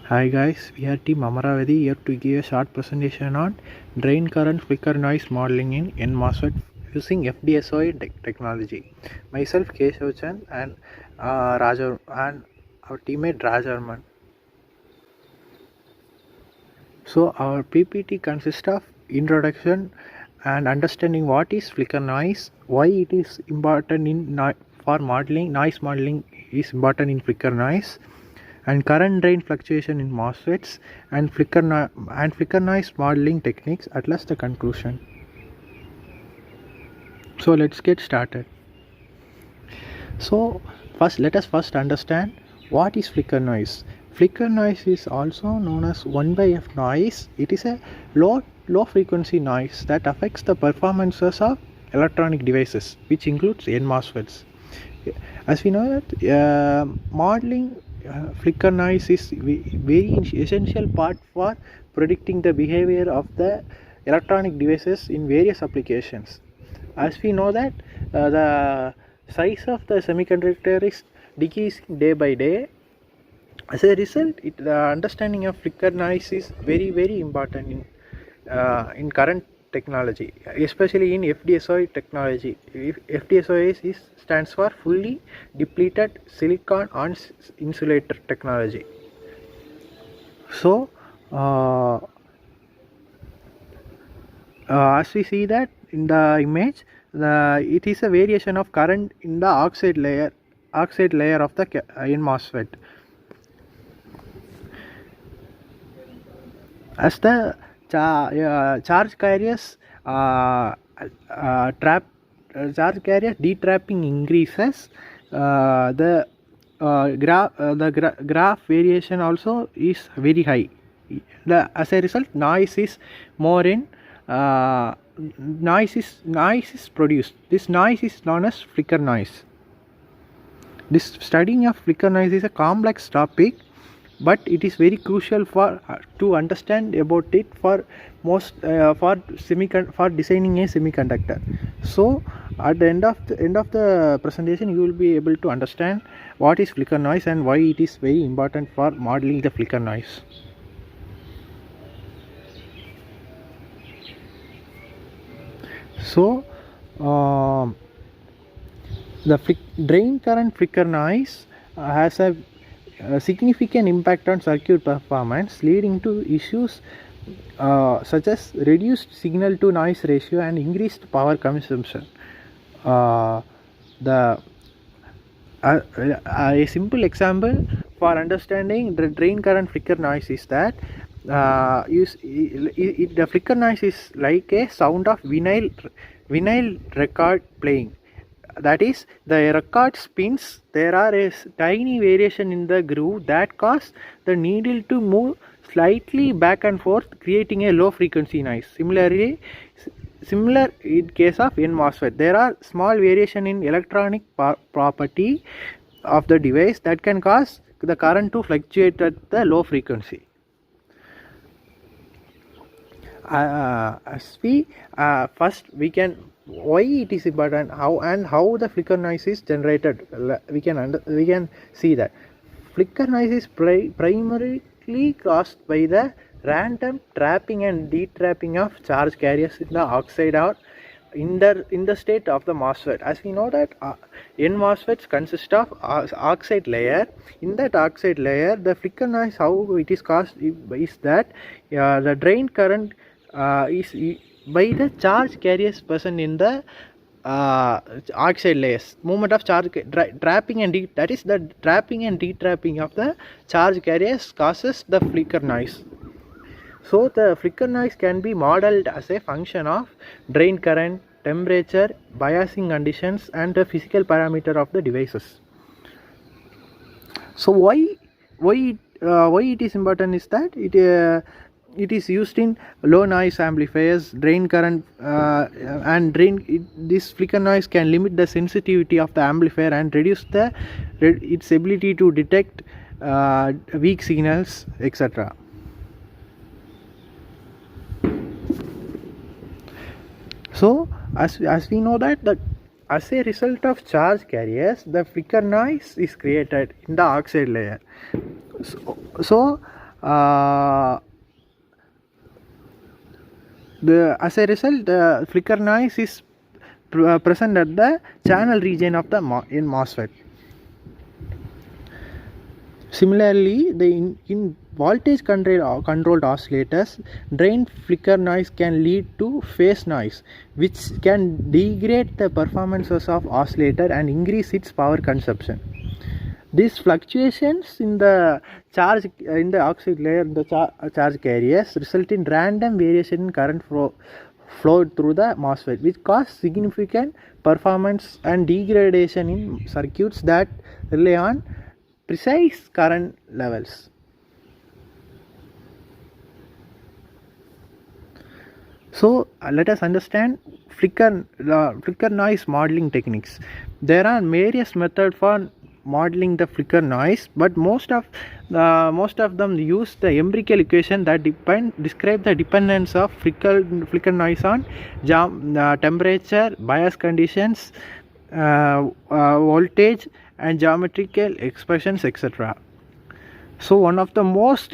Hi guys, we are Team Amaravati here to give a short presentation on drain current flicker noise modeling in NMOSFET using FDSOI technology. Myself Keshav Chand and Raja and our teammate Rajarman. So our PPT consists of introduction and understanding what is flicker noise, why it is important in for modeling, noise modeling is important in flicker noise, and current drain fluctuation in MOSFETs and flicker noise modeling techniques. At last the conclusion. So let's get started. So let us first understand what is flicker noise. Flicker noise is also known as 1/f noise. It is a low frequency noise that affects the performances of electronic devices, which includes NMOSFETs. As we know that modeling flicker noise is very essential part for predicting the behavior of the electronic devices in various applications. As we know that the size of the semiconductor is decreasing day by day. As a result, the understanding of flicker noise is very important in current technology, especially in FDSOI technology. FDSOI stands for fully depleted silicon on insulator technology. So as we see that in the image, it is a variation of current in the oxide layer of the in MOSFET. As the charge carriers charge carrier detrapping increases, the graph variation also is very high. As a result, noise is produced. This noise is known as flicker noise. This studying of flicker noise is a complex topic, but it is very crucial to understand about it for designing a semiconductor. So at the end of the presentation, you will be able to understand what is flicker noise and why it is very important for modeling the flicker noise. So the drain current flicker noise has a significant impact on circuit performance, leading to issues such as reduced signal to noise ratio and increased power consumption. A simple example for understanding the drain current flicker noise is that the flicker noise is like a sound of vinyl record playing. That is, the record spins. There are a tiny variation in the groove that cause the needle to move slightly back and forth, creating a low frequency noise. Similar in case of NMOSFET, there are small variation in electronic property of the device that can cause the current to fluctuate at the low frequency. First we can why it is important, how the flicker noise is generated. We can see that flicker noise is primarily caused by the random trapping and detrapping of charge carriers in the oxide or in the state of the MOSFET. As we know that NMOSFETs consist of oxide layer. In that oxide layer, the flicker noise, how it is caused is that the drain current is by the charge carriers present in the oxide layers. Movement of charge trapping and that is the trapping and detrapping of the charge carriers causes the flicker noise. So the flicker noise can be modeled as a function of drain current, temperature, biasing conditions, and the physical parameter of the devices. So why it is important is that it is used in low noise amplifiers. Drain current this flicker noise can limit the sensitivity of the amplifier and reduce its ability to detect weak signals, etc. So as we know that as a result of charge carriers, the flicker noise is created in the oxide layer. So uh, as a result, the flicker noise is present at the channel region of the in MOSFET. Similarly, in voltage controlled oscillators, drain flicker noise can lead to phase noise, which can degrade the performances of oscillator and increase its power consumption. These fluctuations in the charge in the oxide layer, the charge carriers, result in random variation in current flow through the MOSFET, which cause significant performance and degradation in circuits that rely on precise current levels. So let us understand flicker noise modeling techniques. There are various methods for modeling the flicker noise, but most of them use the empirical equation that describe the dependence of flicker noise on temperature, bias conditions, voltage, and geometrical expressions, etc. So one of the most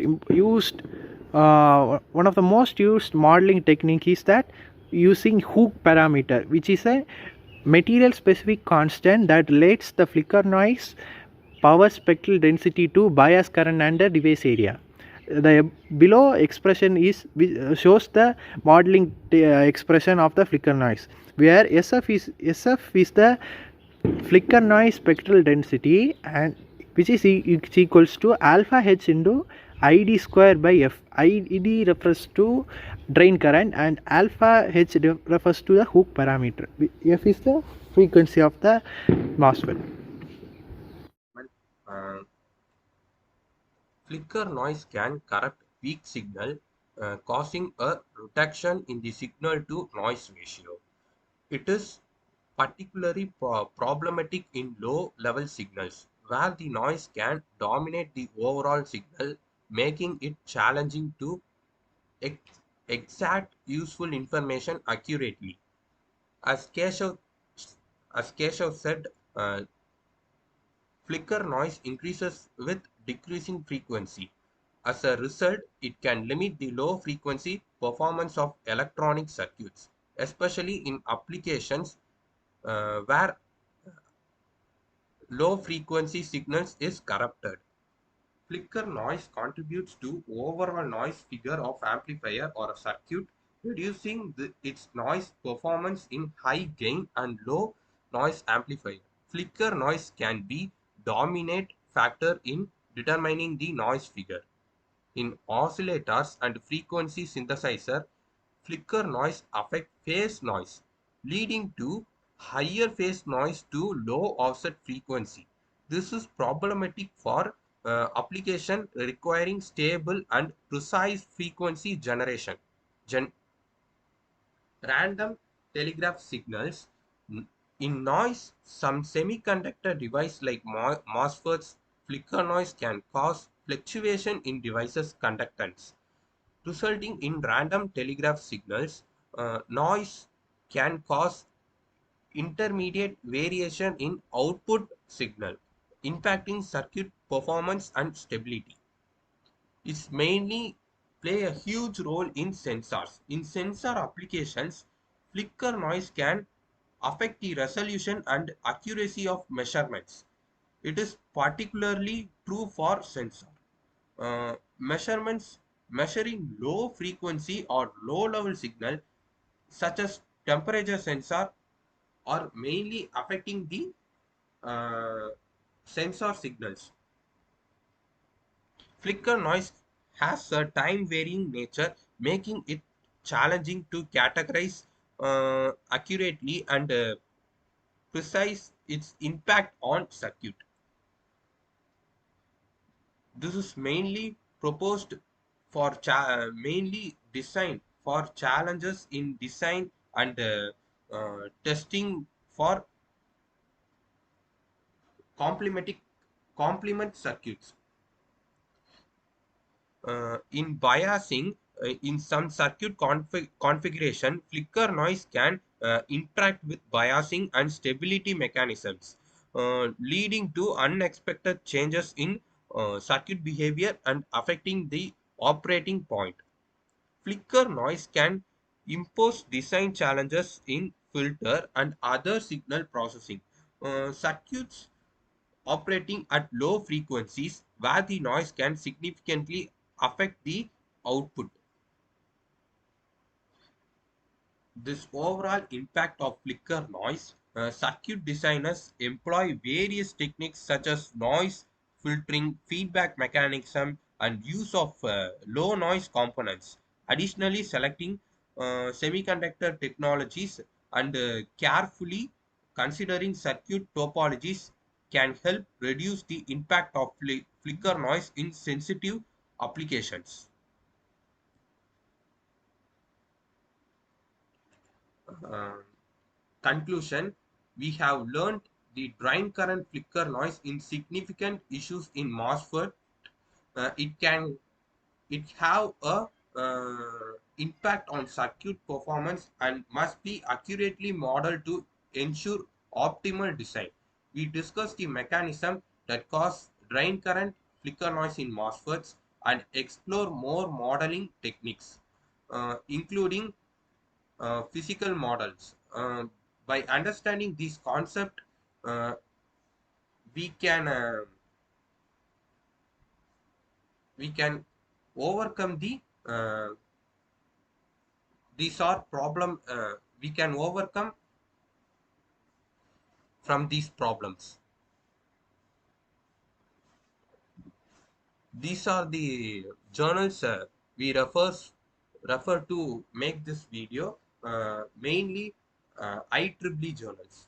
used modeling technique is that using Hooke parameter, which is a material specific constant that relates the flicker noise power spectral density to bias current and the device area. The below expression shows the modeling expression of the flicker noise, where SF is the flicker noise spectral density, and which is equals to alpha h into id square by f. Id refers to drain current and alpha h refers to the Hooke parameter. F is the frequency of the MOSFET. Flicker noise can corrupt weak signal, causing a reduction in the signal to noise ratio. It is particularly problematic in low level signals, where the noise can dominate the overall signal, making it challenging to exact useful information accurately. As Keshav, said, uh, flicker noise increases with decreasing frequency. As a result, it can limit the low frequency performance of electronic circuits, especially in applications where low frequency signals is corrupted. Flicker noise contributes to overall noise figure of amplifier or a circuit, reducing its noise performance in high gain and low noise amplifier. Flicker noise can be dominant factor in determining the noise figure. In oscillators and frequency synthesizer, flicker noise affect phase noise, leading to higher phase noise to low offset frequency. This is problematic for application requiring stable and precise frequency generation. Random telegraph signals in noise, some semiconductor device like MOSFETs, flicker noise can cause fluctuation in devices conductance, resulting in random telegraph signals. Noise can cause intermediate variation in output signal, impacting circuit performance and stability. It's mainly play a huge role in sensors. In sensor applications, flicker noise can affect the resolution and accuracy of measurements. It is particularly true for sensor measurements measuring low frequency or low level signal, such as temperature sensor, are mainly affecting the uh, sensor signals. Flicker noise has a time varying nature, making it challenging to categorize accurately and precise its impact on circuit. This is mainly proposed for mainly designed for challenges in design and testing for complementing complement circuits. In biasing, in some circuit configuration, flicker noise can interact with biasing and stability mechanisms, leading to unexpected changes in circuit behavior and affecting the operating point. Flicker noise can impose design challenges in filter and other signal processing. Circuits operating at low frequencies where the noise can significantly affect the output. This overall impact of flicker noise, circuit designers employ various techniques such as noise filtering, feedback mechanism, and use of low noise components. Additionally, selecting semiconductor technologies and carefully considering circuit topologies can help reduce the impact of flicker noise in sensitive applications. Uh, Conclusion: we have learned the drain current flicker noise in significant issues in MOSFET. It can it have a impact on circuit performance and must be accurately modeled to ensure optimal design. We discussed the mechanism that cause drain current flicker noise in MOSFETs and explore more modeling techniques, including physical models. By understanding this concept, uh, we can uh, we can overcome these are problem. We can overcome from these problems. These are the journals we refer to make this video. Mainly IEEE journals.